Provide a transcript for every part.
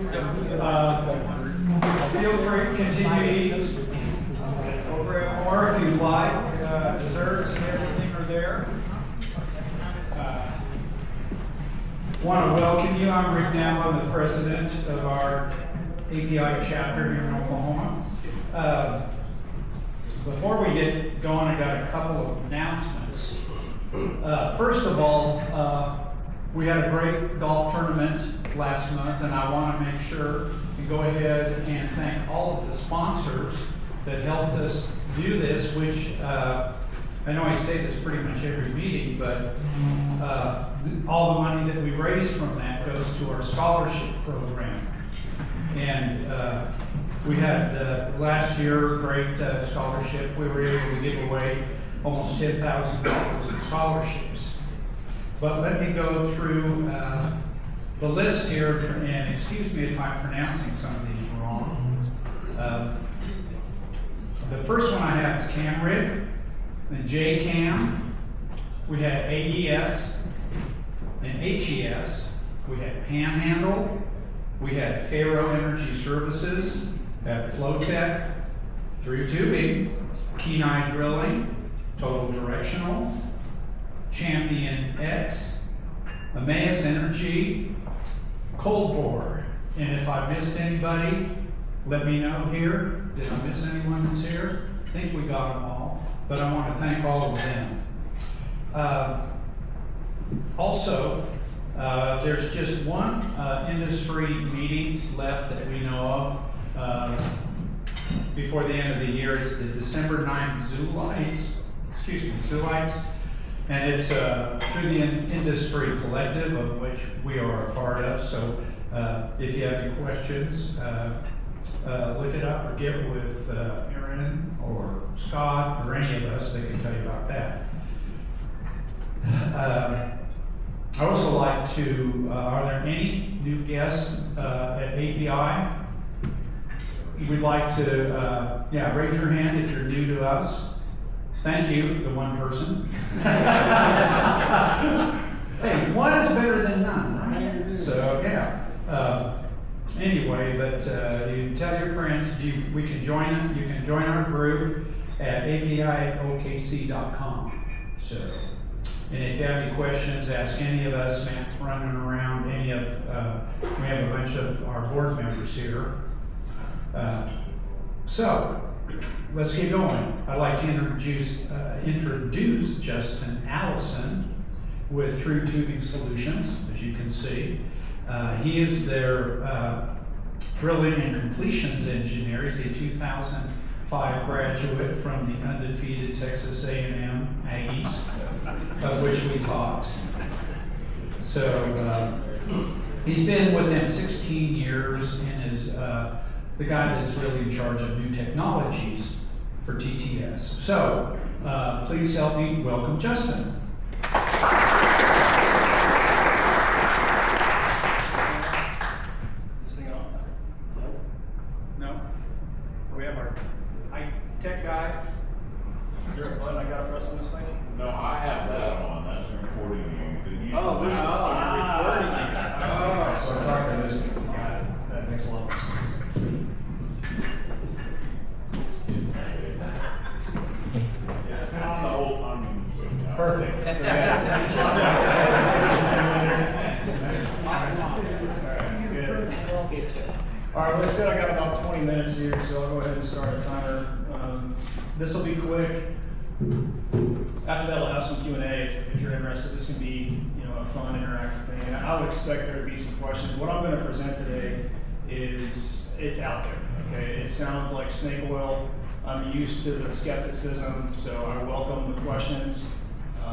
Feel free to continue eating over at more if you'd like. Desserts and everything are there. Want to welcome you. I'm Rick Now. I'm the president of our API chapter here in Oklahoma. Before we get going, I got a couple of announcements. First of all, we had a great golf tournament last month, and I want to make sure and go ahead and thank all of the sponsors that helped us do this, which I know I say this pretty much every meeting, but all the money that we raise from that goes to our scholarship program. And we had last year a great scholarship. We were able to give away almost $10,000 in scholarships. But let me go through the list here, and excuse me if I'm pronouncing some of these wrong. The first one I have is CamRig, then JCam, we had AES, and HES, we had Panhandle, we had Faro Energy Services, we had Flowtech, Through Tubing, Kenai Drilling, Total Directional, Champion X, Emmaus Energy, Cold Bore. And if I missed anybody, let me know here. Did I miss anyone that's here? I think we got them all, but I want to thank all of them. Also, there's just one industry meeting left that we know of before the end of the year. It's the December 9th Zoolites, and it's through the Industry Collective, of which we are a part of. So if you have any questions, look it up or get with Aaron or Scott or any of us. They can tell you about that. I also like to, are there any new guests at API? We'd like to, raise your hand if you're new to us. Thank you, the one person. Hey, one is better than none, right? So, anyway, but you tell your friends, we can join them. You can join our group at apiokc.com. So, and if you have any questions, ask any of us. Matt's running around. We have a bunch of our board members here. So, let's get going. I'd like to introduce Justin Allison with Through Tubing Solutions, as you can see. He is their drilling and completions engineer. He's a 2005 graduate from the undefeated Texas A&M Aggies, of which we talked. So he's been with them 16 years and is the guy that's really in charge of new technologies for TTS. So please help me welcome Justin. This thing on? No? We have our high-tech guy. Is there a button I gotta press on this thing? No, I have that on. That's recording you. Oh, this is recording you. So I'm talking to this thing. That makes a lot more sense. It's been on the whole time. Perfect. So, All right, like I said, I got about 20 minutes here, so I'll go ahead and start a timer. This will be quick. After that, we'll have some Q&A if you're interested. This can be, a fun, interactive thing. And I would expect there to be some questions. What I'm going to present today is it's out there. Okay, it sounds like snake oil. I'm used to the skepticism, so I welcome the questions.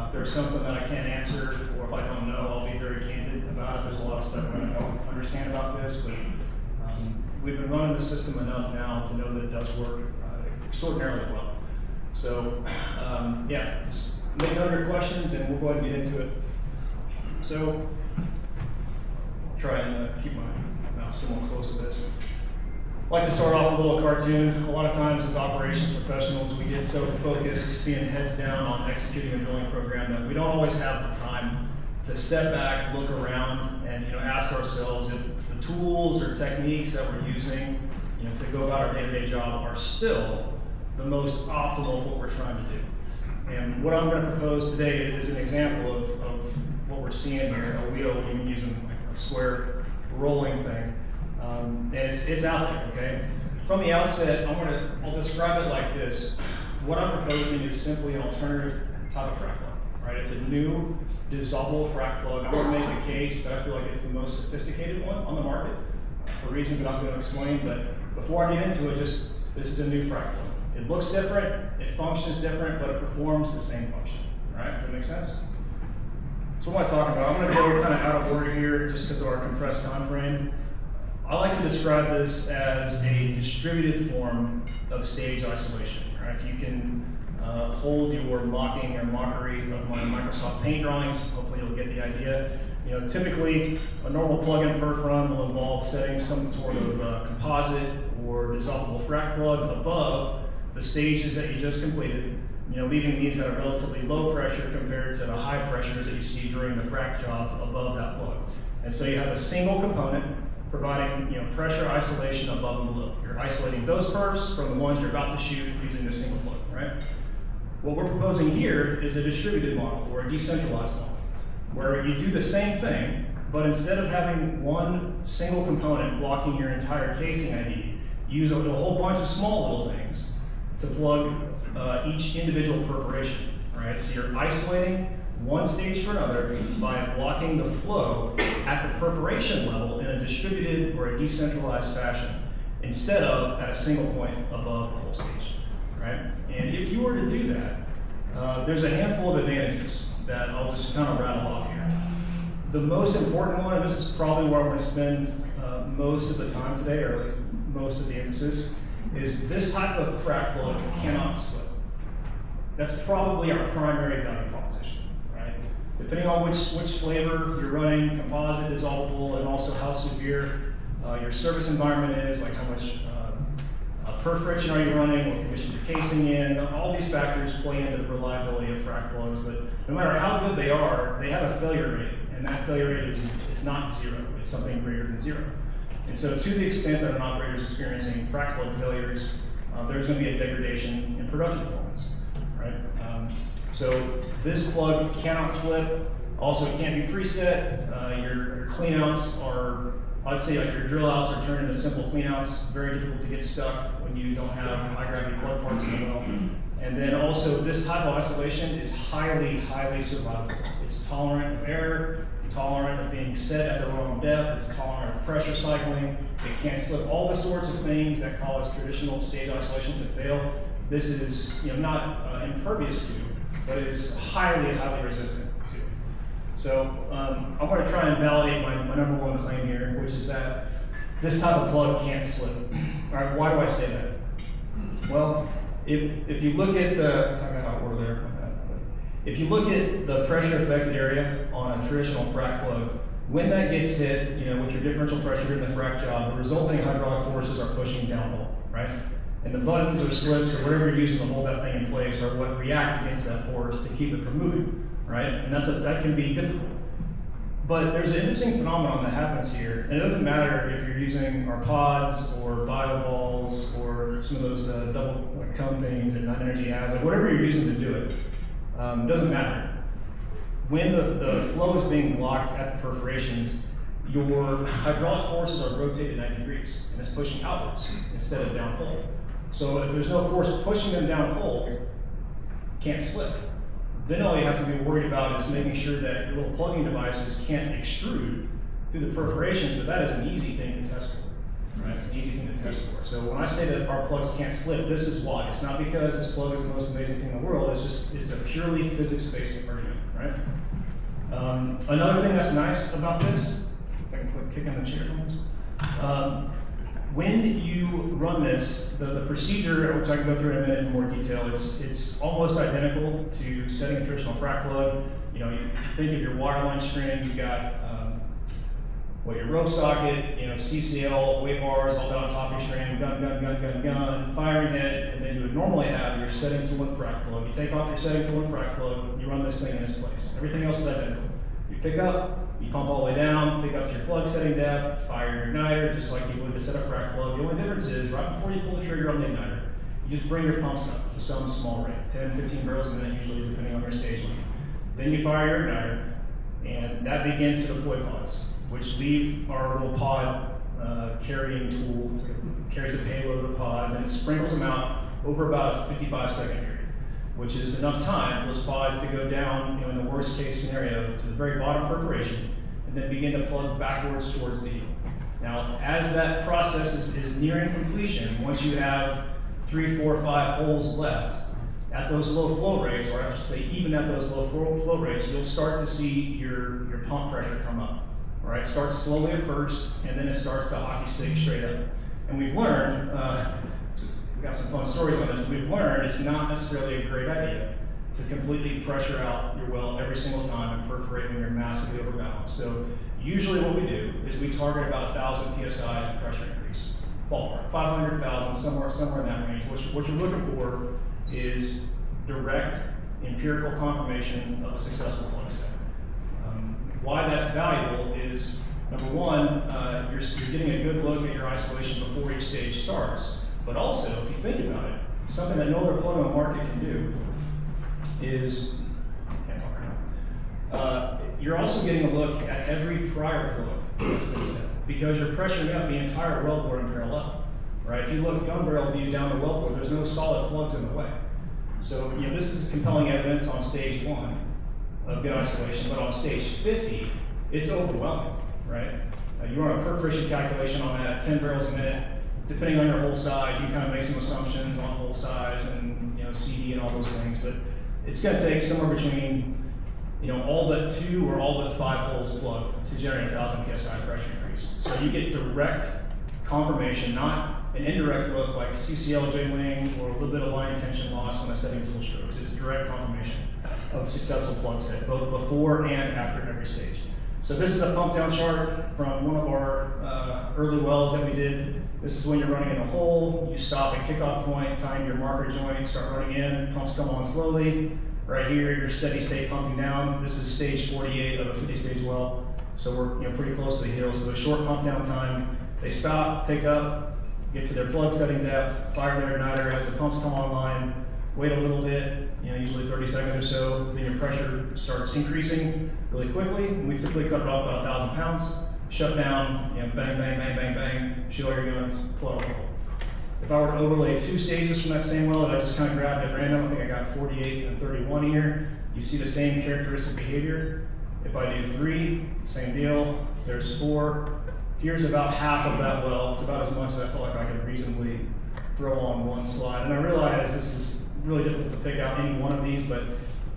If there's something that I can't answer, or if I don't know, I'll be very candid about it. There's a lot of stuff I don't understand about this, but we've been running the system enough now to know that it does work extraordinarily well. So, just make note of your questions, and we'll go ahead and get into it. So, try and keep my mouth somewhat close to this. I like to start off with a little cartoon. A lot of times as operations professionals, we get so focused just being heads down on executing a drilling program that we don't always have the time to step back, look around, and ask ourselves if the tools or techniques that we're using to go about our day-to-day job are still the most optimal of what we're trying to do. And what I'm going to propose today is an example of what we're seeing here. A wheel, even using like a square rolling thing, and it's out there. Okay. From the outset, I'll describe it like this. What I'm proposing is simply an alternative type of frac plug. Right? It's a new dissolvable frac plug. I'm going to make a case that I feel like it's the most sophisticated one on the market for reasons that I'm going to explain. But before I get into it, this is a new frac plug. It looks different, it functions different, but it performs the same function. Right? Does that make sense? So what am I talking about? I'm going to go kind of out of order here just because of our compressed time frame. I like to describe this as a distributed form of stage isolation. Right? If you can hold your mocking or mockery of my Microsoft Paint drawings, hopefully you'll get the idea. Typically a normal plug-in perf run will involve setting some sort of composite or dissolvable frac plug above the stages that you just completed, leaving these at a relatively low pressure compared to the high pressures that you see during the frac job above that plug. And so you have a single component providing pressure isolation above and below. You're isolating those perfs from the ones you're about to shoot using this single plug, right? What we're proposing here is a distributed model or a decentralized model, where you do the same thing, but instead of having one single component blocking your entire casing ID, you use a whole bunch of small little things to plug each individual perforation, right? So you're isolating one stage for another by blocking the flow at the perforation level in a distributed or a decentralized fashion, instead of at a single point above the whole stage, right? And if you were to do that, there's a handful of advantages that I'll just kind of rattle off here. The most important one, and this is probably where I'm going to spend most of the time today, or like most of the emphasis, is this type of frac plug cannot slip. That's probably our primary value proposition, right? Depending on which flavor you're running, composite, dissolvable, and also how severe your service environment is, like how much perf friction are you running, what condition you're casing in, all these factors play into the reliability of frac plugs, but no matter how good they are, they have a failure rate, and that failure rate is not zero, it's something greater than zero. And so to the extent that an operator is experiencing frac plug failures, there's going to be a degradation in production performance, right? So this plug cannot slip, also it can't be preset, your cleanouts are, I'd say like your drill outs are turned into simple cleanouts, very difficult to get stuck when you don't have high gravity plug parts in the well. And then also this type of isolation is highly, highly survivable. It's tolerant of error, tolerant of being set at the wrong depth, it's tolerant of pressure cycling, it can't slip, all the sorts of things that cause traditional stage isolation to fail. This is not impervious to, but is highly, highly resistant to. So I'm going to try and validate my number one claim here, which is that this type of plug can't slip. All right, why do I say that? Well, if you look at, kind of out of order there. If you look at the pressure affected area on a traditional frac plug, when that gets hit, with your differential pressure in the frac job, the resulting hydraulic forces are pushing downhole, right? And the buttons or slips or whatever you're using to hold that thing in place are what react against that force to keep it from moving, right? And that can be difficult. But there's an interesting phenomenon that happens here, and it doesn't matter if you're using our pods or bioballs or some of those double cone things that Nine Energy has, like whatever you're using to do it. Doesn't matter. When the flow is being blocked at the perforations, your hydraulic forces are rotated 90 degrees, and it's pushing outwards instead of downhole. So if there's no force pushing them downhole, can't slip. Then all you have to be worried about is making sure that your little plugging devices can't extrude through the perforations, but that is an easy thing to test for. Right? It's an easy thing to test for. So when I say that our plugs can't slip, this is why. It's not because this plug is the most amazing thing in the world, it's a purely physics-based argument, right? Another thing that's nice about this, if I can quit kicking the chair, when you run this, the procedure, which I can go through in a minute in more detail, it's almost identical to setting a traditional frac plug. You think of your waterline string, you've got your rope socket, CCL, weight bars all down on top of your string, gun, firing head, and then you would normally have your setting tool and frac plug. You take off your setting tool and frac plug, you run this thing in this place. Everything else is identical. pick up, you pump all the way down, pick up to your plug setting depth, fire your igniter, just like you would to set a frac plug. The only difference is, right before you pull the trigger on the igniter, you just bring your pumps up to some small rate, 10, 15 barrels a minute, usually depending on your stage length. Then you fire your igniter, and that begins to deploy pods, which leave our little pod carrying tool, carries a payload of pods, and it sprinkles them out over about a 55-second period, which is enough time for those pods to go down, in the worst case scenario, to the very bottom perforation, and then begin to plug backwards towards the heel. Now, as that process is nearing completion, once you have 3, 4, 5 holes left, at those low flow rates, or I should say even at those low flow rates, you'll start to see your pump pressure come up. All right, it starts slowly at first, and then it starts to hockey stick straight up. And we've learned, we've got some fun stories on this, we've learned it's not necessarily a great idea to completely pressure out your well every single time and perforate when you're massively overbalanced. So usually what we do is we target about 1,000 PSI pressure increase, ballpark, 500,000, somewhere in that range. What you're looking for is direct empirical confirmation of a successful plug set. Why that's valuable is, number one, you're getting a good look at your isolation before each stage starts. But also, if you think about it, something that no other plug on the market can do is, can't talk right now. You're also getting a look at every prior plug that's been set, because you're pressuring up the entire wellbore in parallel. Right? If you look gun barrel view down the wellbore, there's no solid plugs in the way. So this is compelling evidence on stage 1 of good isolation, but on stage 50, it's overwhelming, right? You run a perforation calculation on that at 10 barrels a minute. Depending on your hole size, you can kind of make some assumptions on hole size and CD and all those things, but it's going to take somewhere between all but 2 or all but 5 holes plugged to generate 1,000 psi pressure increase. So you get direct confirmation, not an indirect look like CCL jiggling or a little bit of line tension loss when setting tool strokes. It's direct confirmation of successful plug set, both before and after every stage. So this is a pump down chart from one of our early wells that we did. This is when you're running in a hole, you stop at kickoff point, time your marker joint, start running in, pumps come on slowly. Right here, your steady state pumping down. This is stage 48 of a 50-stage well. So we're pretty close to the hill. So a short pump down time, they stop, pick up, get to their plug setting depth, fire their igniter as the pumps come online, wait a little bit, usually 30 seconds or so, then your pressure starts increasing really quickly, and we typically cut it off about 1,000 pounds, shut down, bang, bang, bang, bang, bang, shoot all your guns, pull out a hole. If I were to overlay 2 stages from that same well that I just kind of grabbed at random, I think I got 48 and 31 here, you see the same characteristic behavior. If I do 3, same deal, there's 4. Here's about half of that well. It's about as much as I felt like I could reasonably throw on one slide. And I realize this is really difficult to pick out any one of these, but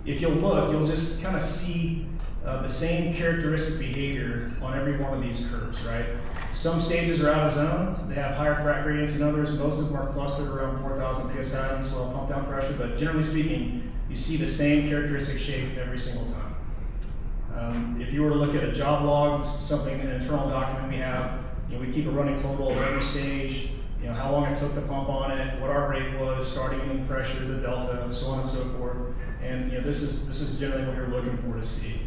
if you'll look, you'll just kind of see the same characteristic behavior on every one of these curves, right? Some stages are out of zone. They have higher frac gradients than others. Most of them are clustered around 4,000 PSI as well, pump down pressure, but generally speaking, you see the same characteristic shape every single time. If you were to look at a job log, this is something, an internal document we have, we keep a running total of every stage, how long it took to pump on it, what our rate was, starting ending pressure, the delta, so on and so forth. And this is generally what you're looking for to see.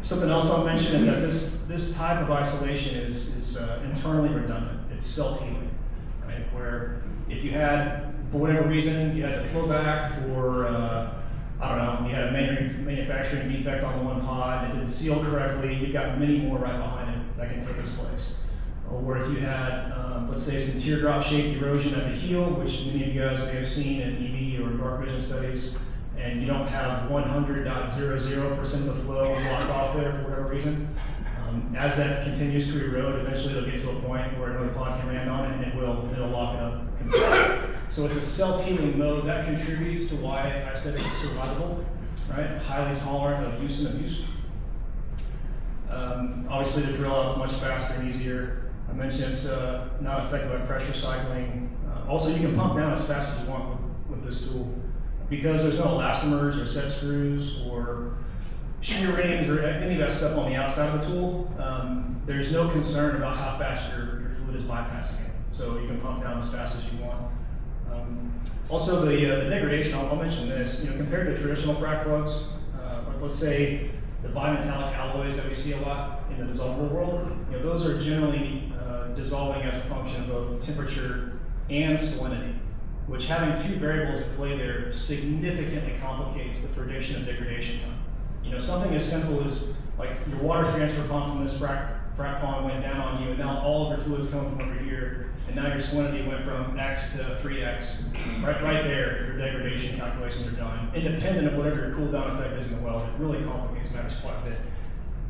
Something else I'll mention is that this type of isolation is internally redundant. It's self-healing, right? Where if you had, for whatever reason, you had to flow back, or I don't know, you had a manufacturing defect on the one pod, it didn't seal correctly, you've got many more right behind it that can take its place. Or if you had, let's say, some teardrop shaped erosion at the heel, which many of you guys may have seen in EV or dark vision studies, and you don't have 100.00% of the flow blocked off there for whatever reason. As that continues to erode, eventually it'll get to a point where another pod can land on it and it'll lock it up completely. So it's a self-healing mode that contributes to why I said it's survivable, right? Highly tolerant of use and abuse. Obviously the drill out's much faster and easier. I mentioned it's not affected by pressure cycling. Also, you can pump down as fast as you want with this tool. Because there's no elastomers or set screws or shear rings or any of that stuff on the outside of the tool, there's no concern about how fast your fluid is bypassing it. So you can pump down as fast as you want. Also, the degradation, I'll mention this, compared to traditional frac plugs, like let's say the bimetallic alloys that we see a lot in the dissolvable world, you know, those are generally dissolving as a function of both temperature and salinity, which having two variables at play there significantly complicates the prediction of degradation time. You know, something as simple as like your water transfer pump from this frac pond went down on you, and now all of your fluids come from over here, and now your salinity went from X to 3X. Right there, your degradation calculations are done, independent of whatever your cool down effect is in the well. It really complicates matters quite a bit.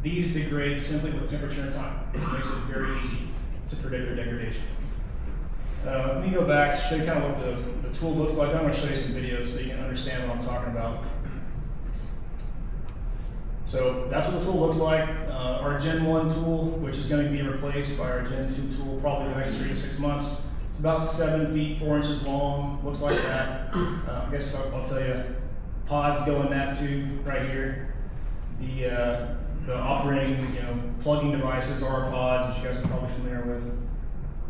These degrade simply with temperature and time. It makes it very easy to predict their degradation. Let me go back to show you kind of what the tool looks like. I'm going to show you some videos so you can understand what I'm talking about. So that's what the tool looks like. Our Gen 1 tool, which is going to be replaced by our Gen 2 tool probably in the next 3 to 6 months. It's about 7 feet 4 inches long. Looks like that. I guess I'll tell you, pods go in that tube right here. The operating, plugging devices are pods, which you guys are probably familiar with.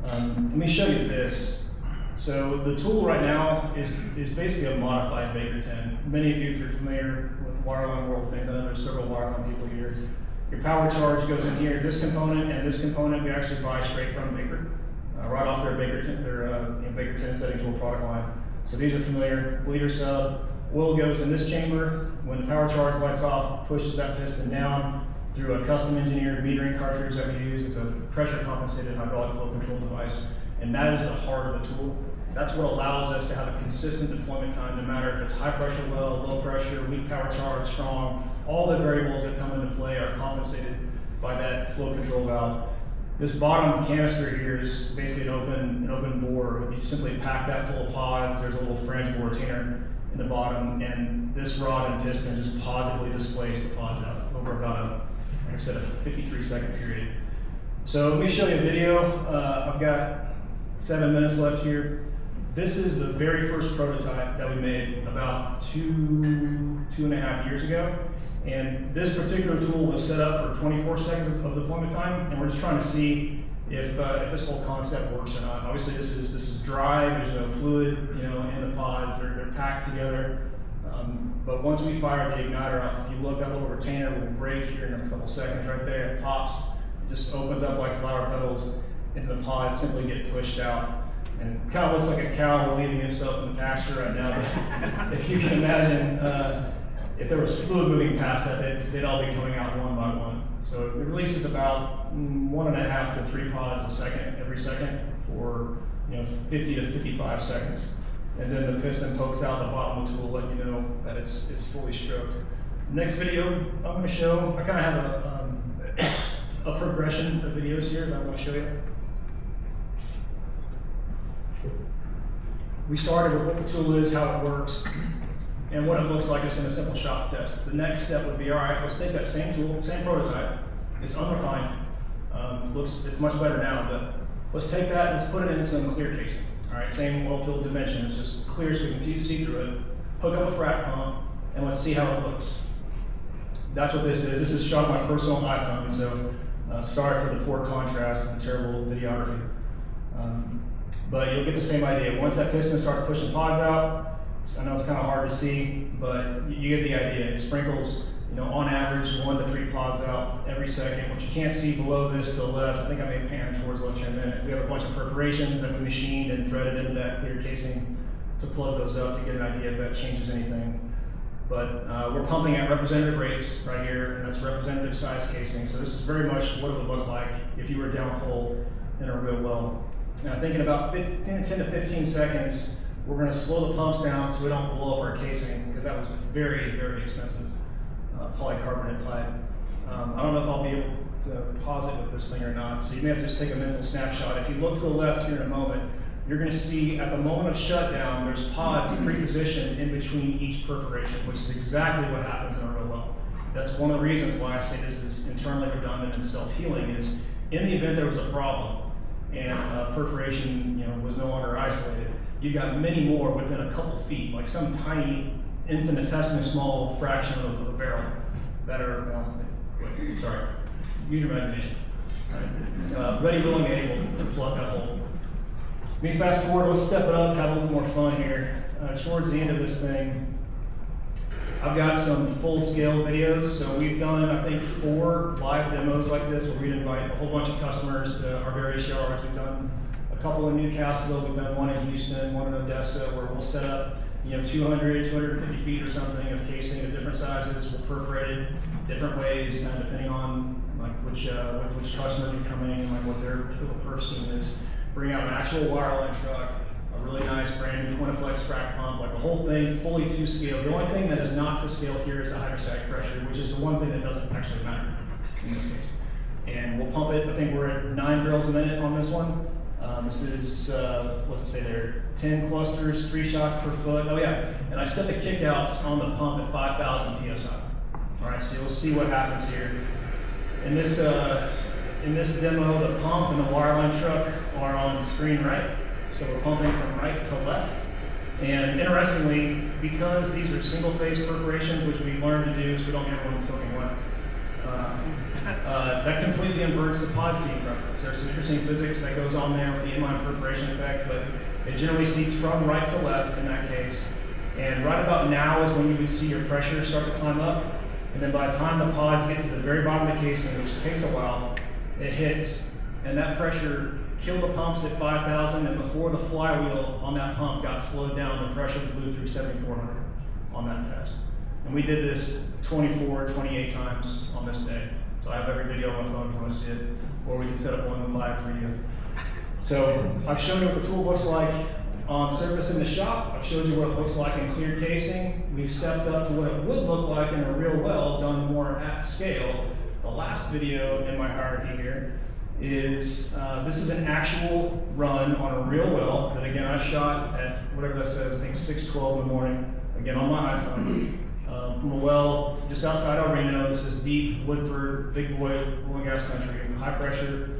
Let me show you this. So the tool right now is basically a modified Baker 10. Many of you, if you're familiar with wireline world things, I know there's several wireline people here. Your power charge goes in here. This component and this component we actually buy straight from Baker, right off their Baker 10, Baker 10 setting tool product line. So these are familiar. Bleeder sub. Oil goes in this chamber. When the power charge lights off, pushes that piston down through a custom engineered metering cartridge that we use. It's a pressure compensated hydraulic flow control device, and that is the heart of the tool. That's what allows us to have a consistent deployment time, no matter if it's high pressure well, low pressure, weak power charge, strong. All the variables that come into play are compensated by that flow control valve. This bottom canister here is basically an open bore. You simply pack that full of pods. There's a little flange bore retainer in the bottom, and this rod and piston just positively displace the pods out over about like I said, a 53-second period. So let me show you a video. I've got 7 minutes left here. This is the very first prototype that we made about two and a half years ago. And this particular tool was set up for 24 seconds of deployment time, and we're just trying to see if this whole concept works or not. Obviously, this is dry. There's no fluid, in the pods. They're packed together. But once we fire the igniter off, if you look, that little retainer will break here in a couple seconds. Right there, it pops. It just opens up like flower petals, and the pods simply get pushed out. And it kind of looks like a cow relieving itself in the pasture right now. But if you can imagine, if there was fluid moving past that, they'd all be coming out one by one. So it releases about 1.5 to 3 pods a second, every second, for 50 to 55 seconds. And then the piston pokes out the bottom of the tool, let you know that it's fully stroked. Next video I'm going to show, I kind of have a progression of videos here that I want to show you. We started with what the tool is, how it works, and what it looks like just in a simple shop test. The next step would be, all right, let's take that same tool, same prototype. It's unrefined. It's much better now, but let's take that and let's put it in some clear casing. All right, same oil field dimensions, just clear so we can see through it. Hook up a frac pump, and let's see how it looks. That's what this is. This is shot on my personal iPhone, so sorry for the poor contrast and the terrible videography. But you'll get the same idea. Once that piston starts pushing pods out, I know it's kind of hard to see, but you get the idea. It sprinkles, on average 1 to 3 pods out every second. What you can't see below this to the left, I think I may pan towards left here in a minute. We have a bunch of perforations that we machined and threaded into that clear casing to plug those up to get an idea if that changes anything. But we're pumping at representative rates right here, and that's representative size casing. So this is very much what it would look like if you were down a hole in a real well. Now, I think in about 10 to 15 seconds, we're going to slow the pumps down so we don't blow up our casing, because that was very, very expensive polycarbonate pipe. I don't know if I'll be able to pause it with this thing or not, so you may have to just take a mental snapshot. If you look to the left here in a moment, you're going to see at the moment of shutdown, there's pods pre-positioned in between each perforation, which is exactly what happens in a real well. That's one of the reasons why I say this is internally redundant and self-healing, is in the event there was a problem and perforation was no longer isolated, you got many more within a couple feet, like some tiny infinitesimally small fraction of a barrel that are, sorry, use your imagination. Right. Ready, willing, and able to plug that hole. Let me fast forward, let's step it up, have a little more fun here. Towards the end of this thing, I've got some full-scale videos. So we've done, I think, 4 live demos like this where we'd invite a whole bunch of customers to our various show hours. We've done a couple in Newcastle, we've done one in Houston, one in Odessa, where we'll set up, 200, 250 feet or something of casing of different sizes. We'll perforate it different ways, kind of depending on like which customers are coming and like what their typical perf scheme is. Bring out an actual wireline truck, a really nice brand new Quintiplex frac pump, like the whole thing fully to scale. The only thing that is not to scale here is the hydrostatic pressure, which is the one thing that doesn't actually matter in this case. And we'll pump it. I think we're at 9 barrels a minute on this one. This is, what does it say there? 10 clusters, 3 shots per foot. Oh yeah, and I set the kickouts on the pump at 5,000 PSI. All right, so you'll see what happens here. In this demo, the pump and the wireline truck are on screen right. So we're pumping from right to left. And interestingly, because these are single phase perforations, which we learned to do so we don't get everyone soaking wet, that completely inverts the pod seating preference. There's some interesting physics that goes on there with the inline perforation effect, but it generally seats from right to left in that case. And right about now is when you would see your pressure start to climb up. And then by the time the pods get to the very bottom of the casing, which takes a while, it hits, and that pressure killed the pumps at 5,000, and before the flywheel on that pump got slowed down, the pressure blew through 7,400 on that test. And we did this 24, 28 times on this day. So I have every video on my phone if you want to see it, or we can set up one live for you. So I've shown you what the tool looks like on surface in the shop. I've showed you what it looks like in clear casing. We've stepped up to what it would look like in a real well done more at scale. The last video in my hierarchy here is, this is an actual run on a real well that again I shot at whatever that says, I think 6:12 in the morning, again on my iPhone. From a well just outside El Reno. This is deep Woodford, big boy oil and gas country, high pressure.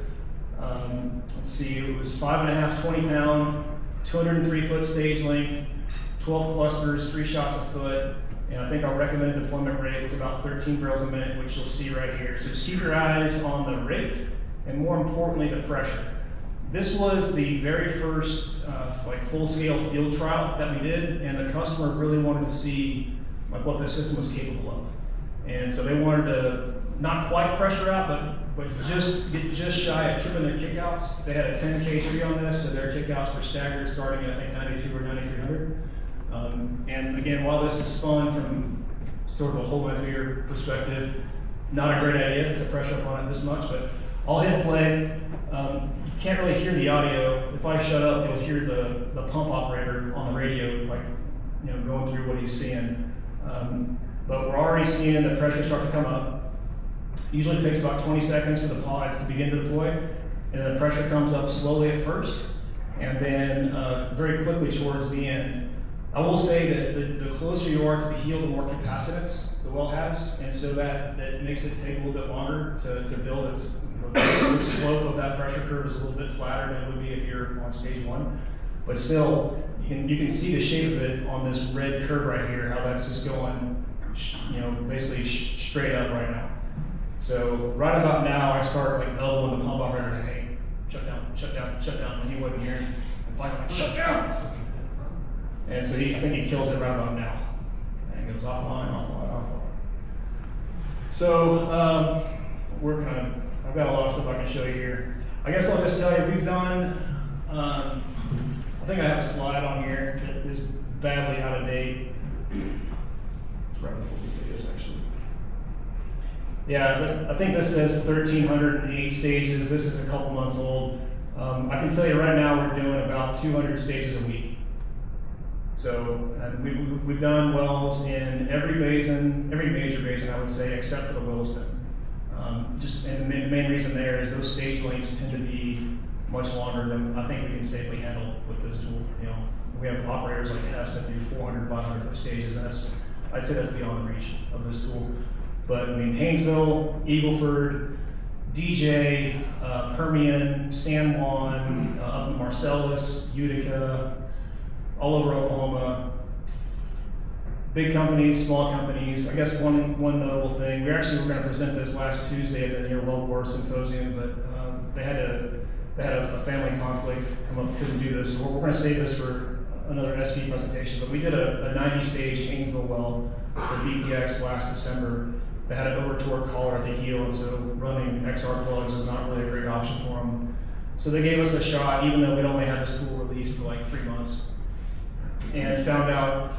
Let's see, it was 5.5 20-pound, 203 foot stage length, 12 clusters, 3 shots a foot, and I think our recommended deployment rate was about 13 barrels a minute, which you'll see right here. So just keep your eyes on the rate, and more importantly, the pressure. This was the very first like full-scale field trial that we did, and the customer really wanted to see like what the system was capable of. And so they wanted to not quite pressure out, but just get just shy of tripping their kickouts. They had a 10K tree on this, so their kickouts were staggered starting at I think 92 or 9300. And again, while this is fun from sort of a whole engineer perspective, not a great idea to pressure up on it this much, but I'll hit play. You can't really hear the audio. If I shut up, you'll hear the pump operator on the radio, like going through what he's seeing. But we're already seeing the pressure start to come up. Usually it takes about 20 seconds for the pods to begin to deploy, and the pressure comes up slowly at first, and then very quickly towards the end. I will say that the closer you are to the heel, the more capacitance the well has, and so that makes it take a little bit longer to build. The slope of that pressure curve is a little bit flatter than it would be if you're on stage 1, but still, you can see the shape of it on this red curve right here, how that's just going, basically straight up right now. So right about now, I start like elbowing the pump operator, like, hey, shut down, shut down, shut down, and he wasn't hearing. And finally, like, shut down. And so I think he kills it right about now, and it goes offline, offline, offline. So I've got a lot of stuff I can show you here. I guess I'll just tell you, we've done. I think I have a slide on here that is badly out of date. It's right before these videos, actually. Yeah, I think this says 1,308 stages. This is a couple months old. I can tell you right now we're doing about 200 stages a week. So we've done wells in every basin, every major basin I would say, except for the Williston. And the main reason there is those stage lengths tend to be much longer than I think we can safely handle with this tool. We have operators like Hess that do 400, 500 foot stages, and I'd say that's beyond the reach of this tool. But I mean, Haynesville, Eagleford, DJ, Permian, San Juan, up in Marcellus, Utica, all over Oklahoma. Big companies, small companies. I guess one notable thing, we actually were going to present this last Tuesday at the Near Wellbore Symposium, but they had a family conflict come up, couldn't do this. So we're going to save this for another SV presentation. But we did a 90-stage Haynesville well for BPX last December that had an over torque collar at the heel, and so running XR plugs was not really a great option for them. So they gave us a shot, even though we'd only had this tool released for like 3 months, and found out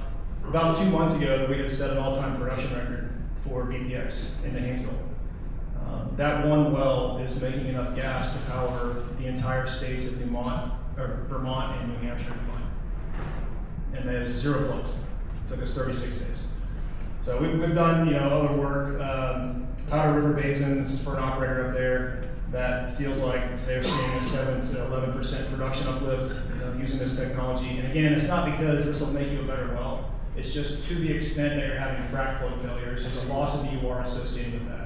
about 2 months ago that we had set an all-time production record for BPX in the Haynesville. That one well is making enough gas to power the entire states of Vermont and New Hampshire combined. And there's 0 plugs. It took us 36 days. So we've done, other work. Powder River Basin, this is for an operator up there that feels like they're seeing a 7 to 11% production uplift using this technology. And again, it's not because this will make you a better well. It's just to the extent that you're having frac plug failures, there's a loss of EUR associated with that.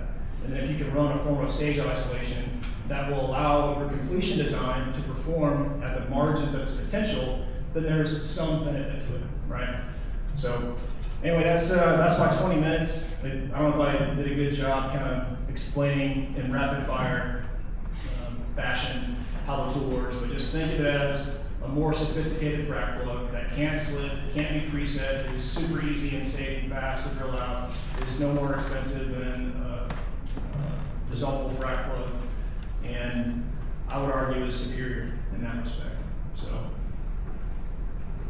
And then if you can run a form of stage isolation, that will allow your completion design to perform at the margins of its potential, then there's some benefit to it, right? So anyway, that's my 20 minutes. I don't know if I did a good job kind of explaining in rapid fire fashion how the tool works, but just think of it as a more sophisticated frac plug that can't slip, can't be preset, is super easy and safe and fast to drill out, is no more expensive than dissolvable frac plug, and I would argue is superior in that respect. So,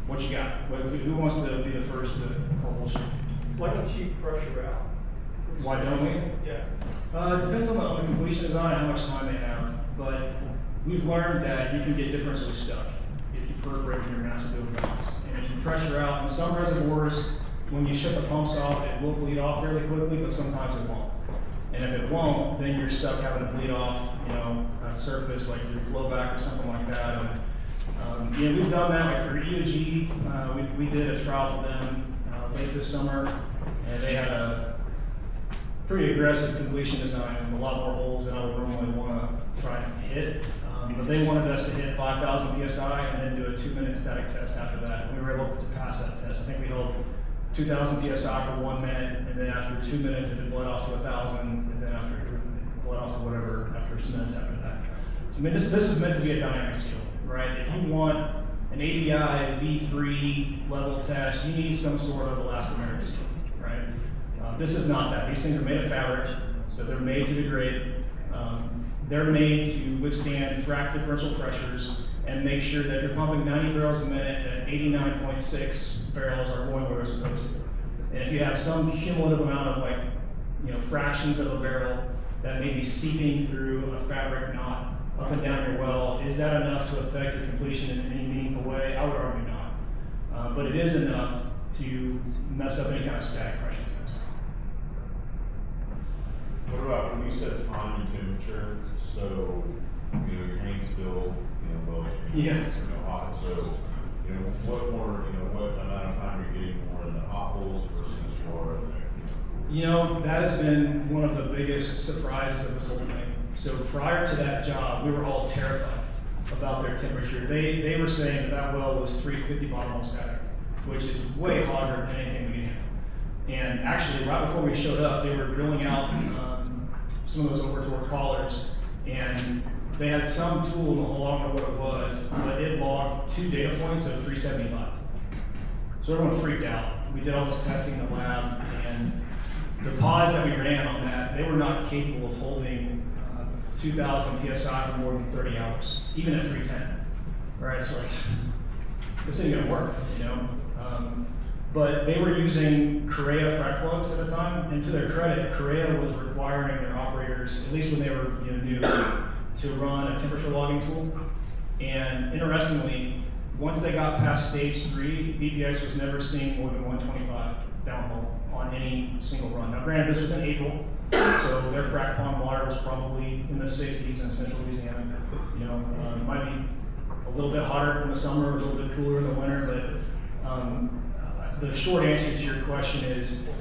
what you got? Who wants to be the first to call bullshit? Why don't you pressure out? Why don't we? Yeah. It depends on the completion design and how much time they have, but we've learned that you can get differentially stuck if you perforate your massive valves. And if you pressure out, in some reservoirs, when you shut the pumps off, it will bleed off fairly quickly, but sometimes it won't. And if it won't, then you're stuck having to bleed off, a surface like through flowback or something like that. And, we've done that like for EOG. We did a trial for them late this summer, and they had a pretty aggressive completion design with a lot more holes than I would normally want to try and hit. But they wanted us to hit 5,000 PSI and then do a 2-minute static test after that. And we were able to pass that test. I think we held 2,000 PSI for 1 minute, and then after 2 minutes it bled off to 1,000, and then after it bled off to whatever after some minutes after that. I mean, this is meant to be a dynamic seal, right? If you want an API V3 level test, you need some sort of elastomeric seal, right? This is not that. These things are made of fabric, so they're made to degrade. They're made to withstand frac differential pressures and make sure that if you're pumping 90 barrels a minute, that 89.6 barrels are going where they're supposed to. And if you have some cumulative amount of fractions of a barrel that may be seeping through a fabric knot up and down your well, is that enough to affect your completion in any meaningful way? I would argue not. But it is enough to mess up any kind of static pressure test. What about when you said time and temperature? So, your Haynesville, well, Yeah. hot. So, what more, what amount of time are you getting more in the hot holes versus your, That has been one of the biggest surprises of this whole thing. So prior to that job, we were all terrified about their temperature. They were saying that well was 350 bottom hole static, which is way hotter than anything we can handle. And actually, right before we showed up, they were drilling out some of those over torque collars, and they had some tool in the hole, I don't know what it was, but it logged 2 data points of 375. So everyone freaked out. We did all this testing in the lab, and the pods that we ran on that, they were not capable of holding 2,000 PSI for more than 30 hours, even at 310. Right, so this isn't gonna work, But they were using Korea frac plugs at the time, and to their credit, Korea was requiring their operators, at least when they were new, to run a temperature logging tool. And interestingly, once they got past stage 3, BPX was never seeing more than 125 downhole on any single run. Now granted, this was in April, so their frac pond water was probably in the 60s in central Louisiana. It might be a little bit hotter in the summer, a little bit cooler in the winter, but the short answer to your question is,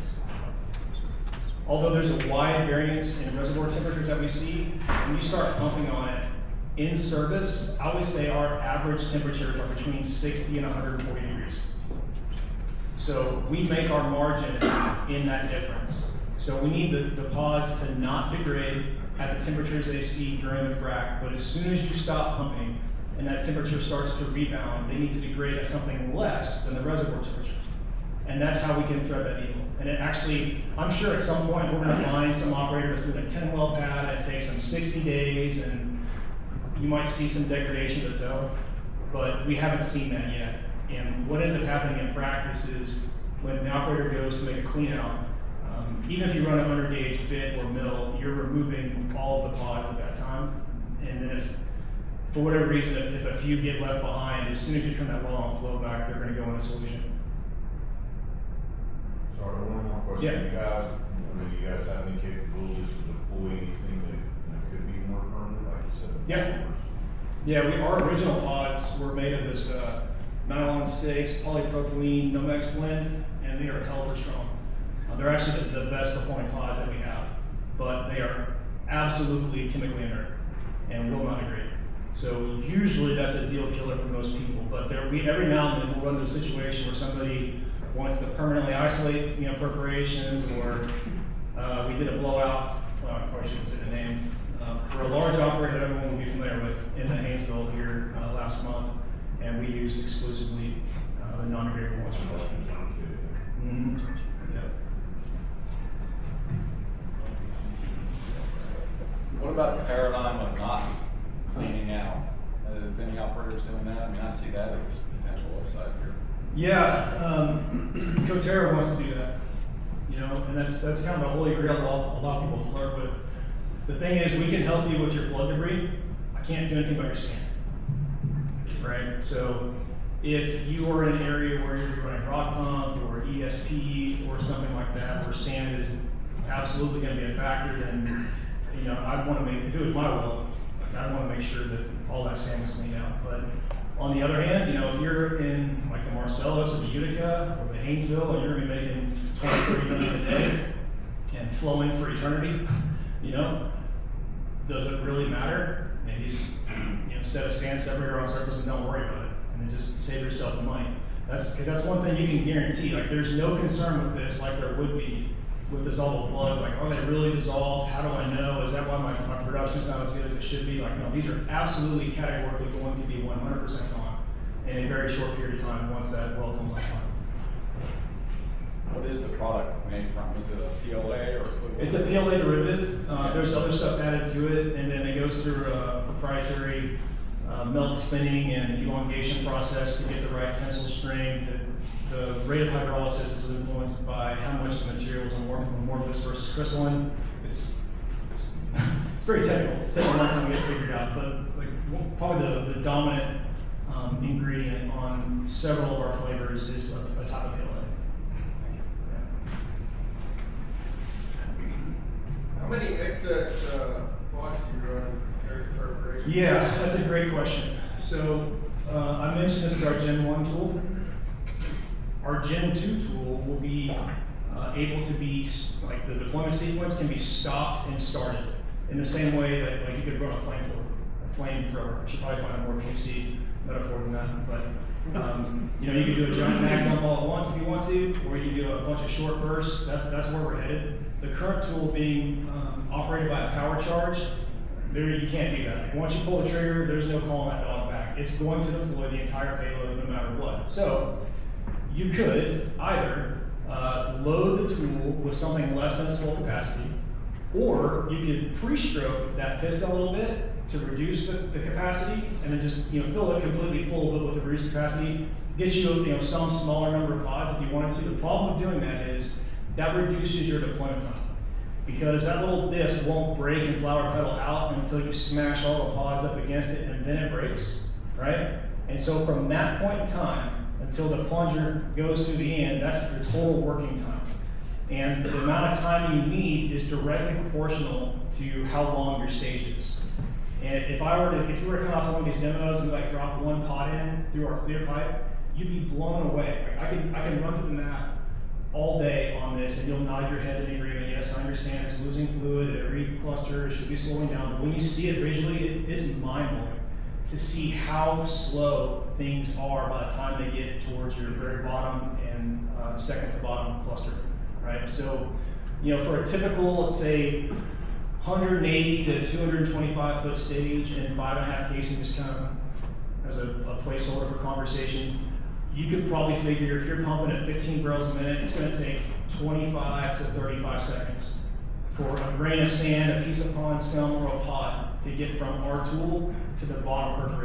although there's a wide variance in reservoir temperatures that we see, when you start pumping on it in service, I would say our average temperatures are between 60 and 140 degrees. So we make our margin in that difference. So we need the pods to not degrade at the temperatures they see during the frac, but as soon as you stop pumping and that temperature starts to rebound, they need to degrade at something less than the reservoir temperature. And that's how we can thread that needle. And it actually, I'm sure at some point we're gonna find some operator that's doing a 10 well pad and it takes them 60 days and you might see some degradation of the toe, but we haven't seen that yet. And what ends up happening in practice is when the operator goes to make a clean out, even if you run an undergauge bit or mill, you're removing all of the pods at that time. And then if, for whatever reason, if a few get left behind, as soon as you turn that well on flow back, they're gonna go into solution. Sorry, one more question. Yeah. You guys have any capabilities to deploy anything that could be more permanent, like you said? Yeah. Yeah, our original pods were made of this nylon 6 polypropylene Nomex blend, and they are hell for strong. They're actually the best performing pods that we have, but they are absolutely chemically inert and will not degrade. So usually that's a deal killer for most people, but every now and then we'll run into a situation where somebody wants to permanently isolate, perforations, or we did a blowout, I probably shouldn't say the name, for a large operator that everyone will be familiar with in the Haynesville here last month, and we used exclusively the non-degradable ones for that. Mm-hmm. Yep. What about the paradigm of not cleaning out? Is any operators doing that? I mean, I see that as a potential upside here. Yeah, Coterra wants to do that, and that's kind of the holy grail that a lot of people flirt with. The thing is, we can help you with your plug debris. I can't do anything about your sand, right? So if you are in an area where you're running rod pump or ESP or something like that, where sand is absolutely going to be a factor, then I'd want to if it was my well, I'd want to make sure that all that sand was cleaned out. But on the other hand, if you're in like the Marcellus or the Utica or the Haynesville, and you're going to be making 20-30 million a day and flowing for eternity, does it really matter? Maybe set a sand separator on surface and don't worry about it, and then just save yourself the money. That's one thing you can guarantee. Like, there's no concern with this, like there would be with dissolvable plugs. Like, are they really dissolved? How do I know? Is that why my production's not as good as it should be? Like, no, these are absolutely categorically going to be 100% gone in a very short period of time once that well comes online. What is the product made from? Is it a PLA or? It's a PLA derivative. There's other stuff added to it, and then it goes through a proprietary melt spinning and elongation process to get the right tensile strength. The rate of hydrolysis is influenced by how much the material is amorphous versus crystalline. It's very technical. It's taken a long time to get figured out, but probably the dominant ingredient on several of our flavors is a type of PLA. How many excess pods do you run during perforation? Yeah, that's a great question. So I mentioned this is our Gen 1 tool. Our Gen 2 tool will be able to be, like, the deployment sequence can be stopped and started in the same way that you could run a flamethrower. I should probably find a more PC metaphor than that, but you can do a giant mag dump all at once if you want to, or you can do a bunch of short bursts. That's where we're headed. The current tool being operated by a power charge, you can't do that. Like, once you pull the trigger, there's no calling that dog back. It's going to deploy the entire payload no matter what. So you could either load the tool with something less than its full capacity, or you could pre-stroke that piston a little bit to reduce the capacity, and then just fill it completely full of it with the reduced capacity. Get you some smaller number of pods if you wanted to. The problem with doing that is that reduces your deployment time, because that little disc won't break and flower petal out until you smash all the pods up against it, and then it breaks, right? And so from that point in time until the plunger goes through the end, that's your total working time. And the amount of time you need is directly proportional to how long your stage is. And if you were to come out to one of these demos and like drop one pod in through our clear pipe, you'd be blown away. Like, I can run through the math all day on this, and you'll nod your head in agreement. Yes, I understand it's losing fluid at every cluster, it should be slowing down. But when you see it visually, it is mind-blowing to see how slow things are by the time they get towards your very bottom and second to bottom cluster, right? So, for a typical, let's say, 180 to 225 foot stage and 5.5 casing, just kind of as a placeholder for conversation, you could probably figure if you're pumping at 15 barrels a minute, it's gonna take 25 to 35 seconds for a grain of sand, a piece of pond scum, or a pot to get from our tool to the bottom perforation.